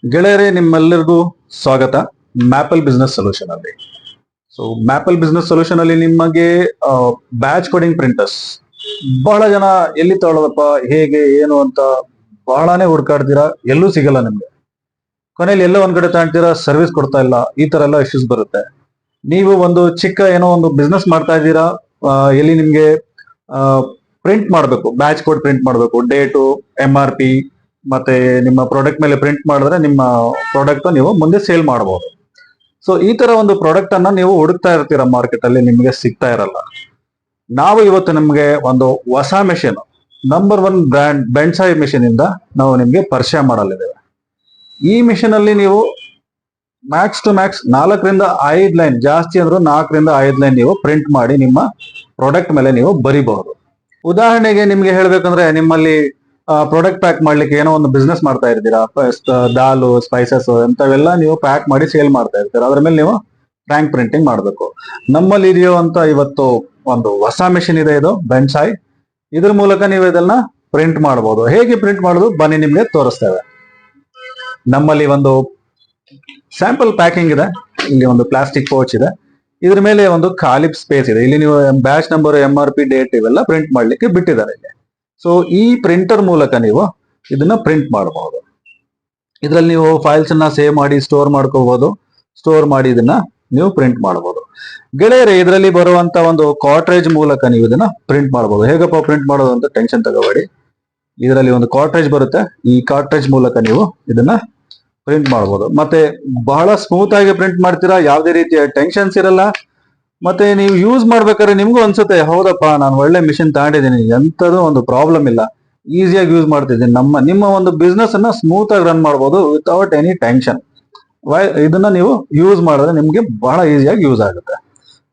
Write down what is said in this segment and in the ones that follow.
ಗೆಳೆಯರೇ, ನಿಮ್ಮೆಲ್ಲರಿಗೂ ಸ್ವಾಗತ ಮ್ಯಾಪಲ್ ಬಿಸ್ನೆಸ್ ಸೊಲ್ಯೂಷನ್ ಅಲ್ಲಿ. ಸೊ ಮ್ಯಾಪಲ್ ಬಿಸ್ನೆಸ್ ಸೊಲ್ಯೂಷನ್ ಅಲ್ಲಿ ನಿಮಗೆ ಬ್ಯಾಚ್ ಕೋಡಿಂಗ್ ಪ್ರಿಂಟರ್ಸ್ ಬಹಳ ಜನ ಎಲ್ಲಿ ತಗೊಳ್ಳೋದಪ್ಪ, ಹೇಗೆ, ಏನು ಅಂತ ಬಹಳನೇ ಹುಡ್ಕಾಡ್ತೀರಾ, ಎಲ್ಲೂ ಸಿಗಲ್ಲ ನಿಮ್ಗೆ. ಕೊನೆಯಲ್ಲಿ ಎಲ್ಲೋ ಒಂದ್ ಕಡೆ ತಗೊಂತೀರಾ, ಸರ್ವಿಸ್ ಕೊಡ್ತಾ ಇಲ್ಲ, ಈ ತರ ಎಲ್ಲ ಇಶ್ಯೂಸ್ ಬರುತ್ತೆ. ನೀವು ಒಂದು ಚಿಕ್ಕ ಏನೋ ಒಂದು ಬಿಸ್ನೆಸ್ ಮಾಡ್ತಾ ಇದ್ದೀರಾ, ಎಲ್ಲಿ ನಿಮ್ಗೆ ಪ್ರಿಂಟ್ ಮಾಡಬೇಕು, ಬ್ಯಾಚ್ ಕೋಡ್ ಪ್ರಿಂಟ್ ಮಾಡಬೇಕು, ಡೇಟು, MRP ಮತ್ತೆ ನಿಮ್ಮ ಪ್ರಾಡಕ್ಟ್ ಮೇಲೆ ಪ್ರಿಂಟ್ ಮಾಡಿದ್ರೆ ನಿಮ್ಮ ಪ್ರಾಡಕ್ಟ್ ನೀವು ಮುಂದೆ ಸೇಲ್ ಮಾಡಬಹುದು. ಸೊ ಈ ತರ ಒಂದು ಪ್ರಾಡಕ್ಟ್ ಅನ್ನ ನೀವು ಹುಡುಕ್ತಾ ಇರ್ತೀರಾ, ಮಾರ್ಕೆಟ್ ಅಲ್ಲಿ ನಿಮ್ಗೆ ಸಿಗ್ತಾ ಇರಲ್ಲ. ನಾವು ಇವತ್ತು ನಿಮ್ಗೆ ಒಂದು ಹೊಸ ಮೆಷಿನ್, ನಂಬರ್ 1 ಬ್ರ್ಯಾಂಡ್ ಬೆಂಟ್ಸಾಯಿ ಮೆಷಿನ್ ಇಂದ ನಾವು ನಿಮ್ಗೆ ಪರಿಚಯ ಮಾಡಲಿದ್ದೇವೆ. ಈ ಮಿಷಿನ್ ಅಲ್ಲಿ ನೀವು ಮ್ಯಾಕ್ಸ್ ಟು ಮ್ಯಾಕ್ಸ್ 4ರಿಂದ 5 ಲೈನ್, ಜಾಸ್ತಿ ಅಂದ್ರೂ 4ರಿಂದ 5 ಲೈನ್ ನೀವು ಪ್ರಿಂಟ್ ಮಾಡಿ ನಿಮ್ಮ ಪ್ರಾಡಕ್ಟ್ ಮೇಲೆ ನೀವು ಬರಿಬಹುದು. ಉದಾಹರಣೆಗೆ ನಿಮ್ಗೆ ಹೇಳ್ಬೇಕಂದ್ರೆ, ನಿಮ್ಮಲ್ಲಿ ಪ್ರಾಡಕ್ಟ್ ಪ್ಯಾಕ್ ಮಾಡ್ಲಿಕ್ಕೆ ಏನೋ ಒಂದು ಬಿಸ್ನೆಸ್ ಮಾಡ್ತಾ ಇರ್ತೀರಾ, ದಾಲು, ಸ್ಪೈಸಸ್ ಅಂತವೆಲ್ಲ ನೀವು ಪ್ಯಾಕ್ ಮಾಡಿ ಸೇಲ್ ಮಾಡ್ತಾ ಇರ್ತೀರಾ, ಅದ್ರ ಮೇಲೆ ನೀವು ಫ್ರ್ಯಾಂಕ್ ಪ್ರಿಂಟಿಂಗ್ ಮಾಡಬೇಕು. ನಮ್ಮಲ್ಲಿ ಇದೆಯುವಂತ ಇವತ್ತು ಒಂದು ಹೊಸ ಮೆಷಿನ್ ಇದೆ, ಇದು ಬೆಂಟ್ಸಾಯಿ. ಇದ್ರ ಮೂಲಕ ನೀವು ಇದನ್ನ ಪ್ರಿಂಟ್ ಮಾಡಬಹುದು. ಹೇಗೆ ಪ್ರಿಂಟ್ ಮಾಡೋದು ಬನ್ನಿ ನಿಮ್ಗೆ ತೋರಿಸ್ತೇವೆ. ನಮ್ಮಲ್ಲಿ ಒಂದು ಸ್ಯಾಂಪಲ್ ಪ್ಯಾಕಿಂಗ್ ಇದೆ. ಇಲ್ಲಿ ಒಂದು ಪ್ಲಾಸ್ಟಿಕ್ ಪೌಚ್ ಇದೆ, ಇದ್ರ ಮೇಲೆ ಒಂದು ಖಾಲಿ ಸ್ಪೇಸ್ ಇದೆ. ಇಲ್ಲಿ ನೀವು ಬ್ಯಾಚ್ ನಂಬರ್, MRP, ಡೇಟ್ ಇವೆಲ್ಲ ಪ್ರಿಂಟ್ ಮಾಡ್ಲಿಕ್ಕೆ ಬಿಟ್ಟಿದ್ದಾರೆ ಇಲ್ಲಿ. ಸೊ ಈ ಪ್ರಿಂಟರ್ ಮೂಲಕ ನೀವು ಇದನ್ನ ಪ್ರಿಂಟ್ ಮಾಡಬಹುದು. ಇದರಲ್ಲಿ ನೀವು ಫೈಲ್ಸ್ ಅನ್ನ ಸೇವ್ ಮಾಡಿ ಸ್ಟೋರ್ ಮಾಡ್ಕೋಬಹುದು. ಸ್ಟೋರ್ ಮಾಡಿ ಇದನ್ನ ನೀವು ಪ್ರಿಂಟ್ ಮಾಡಬಹುದು. ಗೆಳೆಯರೇ, ಇದರಲ್ಲಿ ಬರುವಂತ ಒಂದು ಕಾರ್ಟ್ರೇಜ್ ಮೂಲಕ ನೀವು ಇದನ್ನ ಪ್ರಿಂಟ್ ಮಾಡಬಹುದು. ಹೇಗಪ್ಪ ಪ್ರಿಂಟ್ ಮಾಡೋದು ಅಂತ ಟೆನ್ಷನ್ ತಗೋಬೇಡಿ. ಇದರಲ್ಲಿ ಒಂದು ಕಾರ್ಟ್ರೇಜ್ ಬರುತ್ತೆ, ಈ ಕಾರ್ಟ್ರೇಜ್ ಮೂಲಕ ನೀವು ಇದನ್ನ ಪ್ರಿಂಟ್ ಮಾಡಬಹುದು. ಮತ್ತೆ ಬಹಳ ಸ್ಮೂತ್ ಆಗಿ ಪ್ರಿಂಟ್ ಮಾಡ್ತೀರಾ, ಯಾವುದೇ ರೀತಿಯ ಟೆನ್ಷನ್ಸ್ ಇರಲ್ಲ. ಮತ್ತೆ ನೀವು ಯೂಸ್ ಮಾಡ್ಬೇಕಾದ್ರೆ ನಿಮ್ಗೂ ಅನ್ಸುತ್ತೆ, ಹೌದಪ್ಪ ನಾನು ಒಳ್ಳೆ ಮಿಷಿನ್ ತಗೊಂಡಿದ್ದೀನಿ, ಎಂತದೂ ಒಂದು ಪ್ರಾಬ್ಲಮ್ ಇಲ್ಲ, ಈಸಿಯಾಗಿ ಯೂಸ್ ಮಾಡ್ತಿದ್ದೀನಿ. ನಿಮ್ಮ ಒಂದು ಬಿಸ್ನೆಸ್ ಅನ್ನ ಸ್ಮೂತ್ ಆಗಿ ರನ್ ಮಾಡಬಹುದು ವಿತೌಟ್ ಎನಿ ಟೆನ್ಷನ್. ಇದನ್ನ ನೀವು ಯೂಸ್ ಮಾಡಿದ್ರೆ ನಿಮ್ಗೆ ಬಹಳ ಈಸಿಯಾಗಿ ಯೂಸ್ ಆಗುತ್ತೆ.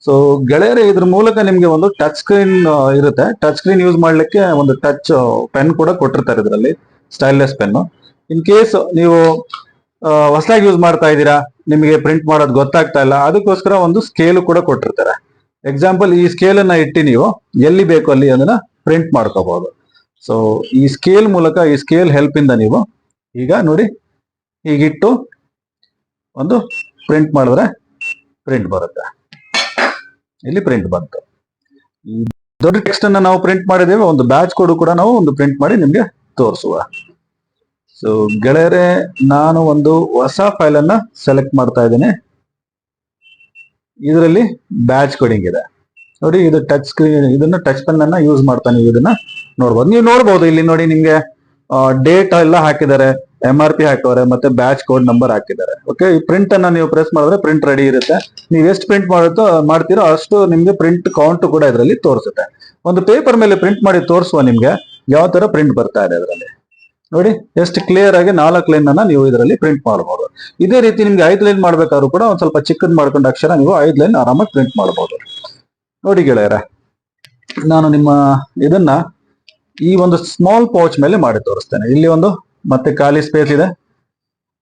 ಸೊ ಗೆಳೆಯರೇ, ಇದ್ರ ಮೂಲಕ ನಿಮ್ಗೆ ಒಂದು ಟಚ್ ಸ್ಕ್ರೀನ್ ಇರುತ್ತೆ. ಟಚ್ ಸ್ಕ್ರೀನ್ ಯೂಸ್ ಮಾಡ್ಲಿಕ್ಕೆ ಒಂದು ಟಚ್ ಪೆನ್ ಕೂಡ ಕೊಟ್ಟಿರ್ತಾರೆ ಇದರಲ್ಲಿ, ಸ್ಟೈಲ್ಲೆಸ್ ಪೆನ್. ಇನ್ ಕೇಸ್ ನೀವು ಹೊಸದಾಗಿ ಯೂಸ್ ಮಾಡ್ತಾ ಇದ್ದೀರಾ, ನಿಮಗೆ ಪ್ರಿಂಟ್ ಮಾಡೋದು ಗೊತ್ತಾಗ್ತಾ ಇಲ್ಲ, ಅದಕ್ಕೋಸ್ಕರ ಒಂದು ಸ್ಕೇಲ್ ಕೂಡ ಕೊಟ್ಟಿರ್ತಾರೆ. ಎಕ್ಸಾಂಪಲ್, ಈ ಸ್ಕೇಲ್ ಅನ್ನ ಇಟ್ಟು ನೀವು ಎಲ್ಲಿ ಬೇಕು ಅಲ್ಲಿ ಅದನ್ನ ಪ್ರಿಂಟ್ ಮಾಡ್ಕೋಬಹುದು. ಸೊ ಈ ಸ್ಕೇಲ್ ಮೂಲಕ, ಈ ಸ್ಕೇಲ್ ಹೆಲ್ಪ್ ಇಂದ ನೀವು ಈಗ ನೋಡಿ, ಹೀಗಿಟ್ಟು ಒಂದು ಪ್ರಿಂಟ್ ಮಾಡಿದ್ರೆ ಪ್ರಿಂಟ್ ಬರುತ್ತೆ. ಇಲ್ಲಿ ಪ್ರಿಂಟ್ ಬಂತು. ಈ ದೊಡ್ಡ ಟೆಕ್ಸ್ಟ್ ಅನ್ನ ನಾವು ಪ್ರಿಂಟ್ ಮಾಡಿದ್ದೇವೆ, ಒಂದು ಬ್ಯಾಚ್ ಕೋಡ್ ಕೂಡ ನಾವು ಒಂದು ಪ್ರಿಂಟ್ ಮಾಡಿ ನಿಮ್ಗೆ ತೋರಿಸುವ. ಸೊ ಗೆಳೆಯರೇ, ನಾನು ಒಂದು ಹೊಸ ಫೈಲ್ ಅನ್ನ ಸೆಲೆಕ್ಟ್ ಮಾಡ್ತಾ ಇದ್ದೇನೆ. ಇದರಲ್ಲಿ ಬ್ಯಾಚ್ ಕೋಡಿಂಗ್ ಇದೆ ನೋಡಿ. ಇದು ಟಚ್ ಸ್ಕ್ರೀನ್, ಇದನ್ನ ಟಚ್ ಪೆನ್ ಅನ್ನ ಯೂಸ್ ಮಾಡ್ತಾ ನೀವು ಇದನ್ನ ನೋಡ್ಬೋದು. ನೀವು ನೋಡ್ಬೋದು ಇಲ್ಲಿ ನೋಡಿ, ನಿಮ್ಗೆ ಡೇಟ್ ಎಲ್ಲ ಹಾಕಿದ್ದಾರೆ, MRP ಹಾಕಿದ್ದಾರೆ, ಮತ್ತೆ ಬ್ಯಾಚ್ ಕೋಡ್ ನಂಬರ್ ಹಾಕಿದ್ದಾರೆ. ಓಕೆ, ಈ ಪ್ರಿಂಟ್ ಅನ್ನ ನೀವು ಪ್ರೆಸ್ ಮಾಡಿದ್ರೆ ಪ್ರಿಂಟ್ ರೆಡಿ ಇರುತ್ತೆ. ನೀವು ಎಷ್ಟು ಪ್ರಿಂಟ್ ಮಾಡ್ತೀರೋ ಅಷ್ಟು ನಿಮ್ಗೆ ಪ್ರಿಂಟ್ ಕೌಂಟ್ ಕೂಡ ಇದರಲ್ಲಿ ತೋರಿಸುತ್ತೆ. ಒಂದು ಪೇಪರ್ ಮೇಲೆ ಪ್ರಿಂಟ್ ಮಾಡಿ ತೋರಿಸುವ ನಿಮ್ಗೆ ಯಾವ ತರ ಪ್ರಿಂಟ್ ಬರ್ತಾ ಇದೆ ಇದರಲ್ಲಿ. ನೋಡಿ ಎಷ್ಟು ಕ್ಲಿಯರ್ ಆಗಿ 4 ಲೈನ್ ಅನ್ನ ನೀವು ಇದರಲ್ಲಿ ಪ್ರಿಂಟ್ ಮಾಡಬಹುದು. ಇದೇ ರೀತಿ ನಿಮ್ಗೆ 5 ಲೈನ್ ಮಾಡ್ಬೇಕಾದ್ರೂ ಕೂಡ ಒಂದ್ ಸ್ವಲ್ಪ ಚಿಕ್ಕದ್ ಮಾಡ್ಕೊಂಡು ಅಕ್ಷರ ನೀವು 5 ಲೈನ್ ಆರಾಮಾಗಿ ಪ್ರಿಂಟ್ ಮಾಡಬಹುದು. ನೋಡಿ ಗೆಳೆಯರ, ನಾನು ನಿಮ್ಮ ಇದನ್ನ ಈ ಒಂದು ಸ್ಮಾಲ್ ಪೌಚ್ ಮೇಲೆ ಮಾಡಿ ತೋರಿಸ್ತೇನೆ. ಇಲ್ಲಿ ಒಂದು ಮತ್ತೆ ಖಾಲಿ ಸ್ಪೇಸ್ ಇದೆ,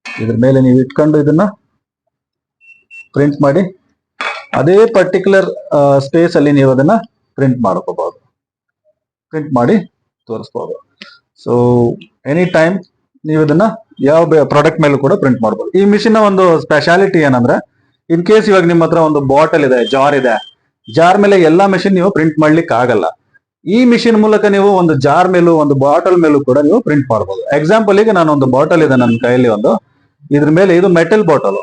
ಇದ್ರ ಮೇಲೆ ನೀವು ಇಟ್ಕೊಂಡು ಇದನ್ನ ಪ್ರಿಂಟ್ ಮಾಡಿ ಅದೇ ಪರ್ಟಿಕ್ಯುಲರ್ ಸ್ಪೇಸ್ ಅಲ್ಲಿ ನೀವು ಅದನ್ನ ಪ್ರಿಂಟ್ ಮಾಡ್ಕೋಬಹುದು, ಪ್ರಿಂಟ್ ಮಾಡಿ ತೋರಿಸಬಹುದು. ಸೊ ಎನಿ ಟೈಮ್ ನೀವು ಇದನ್ನ ಯಾವ ಪ್ರಾಡಕ್ಟ್ ಮೇಲೂ ಕೂಡ ಪ್ರಿಂಟ್ ಮಾಡಬಹುದು. ಈ ಮಿಷಿನ್ ಒಂದು ಸ್ಪೆಷಾಲಿಟಿ ಏನಂದ್ರೆ, ಇನ್ ಕೇಸ್ ಇವಾಗ ನಿಮ್ಮ ಹತ್ರ ಒಂದು ಬಾಟಲ್ ಇದೆ, ಜಾರ್ ಇದೆ, ಜಾರ್ ಮೇಲೆ ಎಲ್ಲಾ ಮೆಷಿನ್ ನೀವು ಪ್ರಿಂಟ್ ಮಾಡ್ಲಿಕ್ಕೆ ಆಗಲ್ಲ. ಈ ಮಿಷಿನ್ ಮೂಲಕ ನೀವು ಒಂದು ಜಾರ್ ಮೇಲೂ ಒಂದು ಬಾಟಲ್ ಮೇಲೂ ಕೂಡ ನೀವು ಪ್ರಿಂಟ್ ಮಾಡಬಹುದು. ಎಕ್ಸಾಂಪಲ್, ಈಗ ನಾನು ಒಂದು ಬಾಟಲ್ ಇದೆ ನನ್ನ ಕೈಯಲ್ಲಿ ಒಂದು, ಇದ್ರ ಮೇಲೆ ಇದು ಮೆಟಲ್ ಬಾಟಲ್,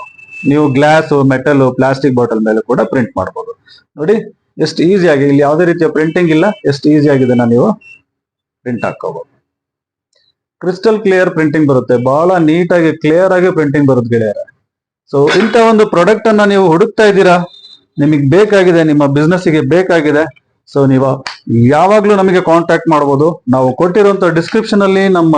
ನೀವು ಗ್ಲಾಸ್, ಮೆಟಲ್, ಪ್ಲಾಸ್ಟಿಕ್ ಬಾಟಲ್ ಮೇಲೆ ಕೂಡ ಪ್ರಿಂಟ್ ಮಾಡಬಹುದು. ನೋಡಿ ಎಷ್ಟು ಈಸಿಯಾಗಿ, ಇಲ್ಲಿ ಯಾವುದೇ ರೀತಿಯ ಪ್ರಿಂಟಿಂಗ್ ಇಲ್ಲ, ಎಷ್ಟು ಈಸಿಯಾಗಿ ಇದನ್ನ ನೀವು ಪ್ರಿಂಟ್ ಹಾಕೋಬಹುದು. ಕ್ರಿಸ್ಟಲ್ ಕ್ಲಿಯರ್ ಪ್ರಿಂಟಿಂಗ್ ಬರುತ್ತೆ, ಬಹಳ ನೀಟಾಗಿ ಕ್ಲಿಯರ್ ಆಗಿ ಪ್ರಿಂಟಿಂಗ್ ಬರುತ್ತೆ ಗೆಳೆಯರ. ಸೊ ಇಂಥ ಒಂದು ಪ್ರಾಡಕ್ಟ್ ಅನ್ನ ನೀವು ಹುಡುಕ್ತಾ ಇದ್ದೀರಾ, ನಿಮಗೆ ಬೇಕಾಗಿದೆ, ನಿಮ್ಮ ಬಿಸ್ನೆಸ್ ಗೆ ಬೇಕಾಗಿದೆ. ಸೊ ನೀವು ಯಾವಾಗ್ಲೂ ನಮಗೆ ಕಾಂಟ್ಯಾಕ್ಟ್ ಮಾಡಬಹುದು. ನಾವು ಕೊಟ್ಟಿರುವಂತ ಡಿಸ್ಕ್ರಿಪ್ಷನ್ ಅಲ್ಲಿ ನಮ್ಮ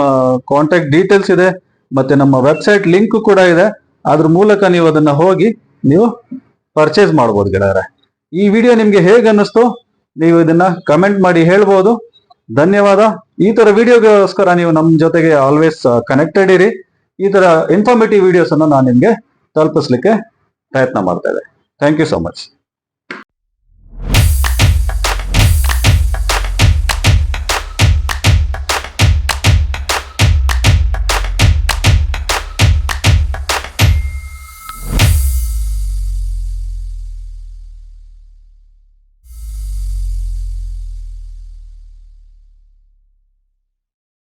ಕಾಂಟ್ಯಾಕ್ಟ್ ಡೀಟೇಲ್ಸ್ ಇದೆ, ಮತ್ತೆ ನಮ್ಮ ವೆಬ್ಸೈಟ್ ಲಿಂಕ್ ಕೂಡ ಇದೆ. ಅದ್ರ ಮೂಲಕ ನೀವು ಅದನ್ನ ಹೋಗಿ ನೀವು ಪರ್ಚೇಸ್ ಮಾಡಬಹುದು ಗೆಳೆಯರ. ಈ ವಿಡಿಯೋ ನಿಮ್ಗೆ ಹೇಗೆ ಅನ್ನಿಸ್ತು ನೀವು ಇದನ್ನ ಕಮೆಂಟ್ ಮಾಡಿ ಹೇಳ್ಬೋದು. ಧನ್ಯವಾದ. ಈ ತರ ವಿಡಿಯೋಗೋಸ್ಕರ ನೀವು ನಮ್ಮ ಜೊತೆಗೆ ಆಲ್ವೇಸ್ ಕನೆಕ್ಟೆಡ್ ಇರಿ. ಈ ತರ ಇನ್ಫಾರ್ಮೇಟಿವ್ ವಿಡಿಯೋಸ್ ಅನ್ನು ನಾನು ನಿಮ್ಗೆ ತಲುಪಿಸ್ಲಿಕ್ಕೆ ಪ್ರಯತ್ನ ಮಾಡ್ತಾ ಇದ್ದೆ. Thank you so much.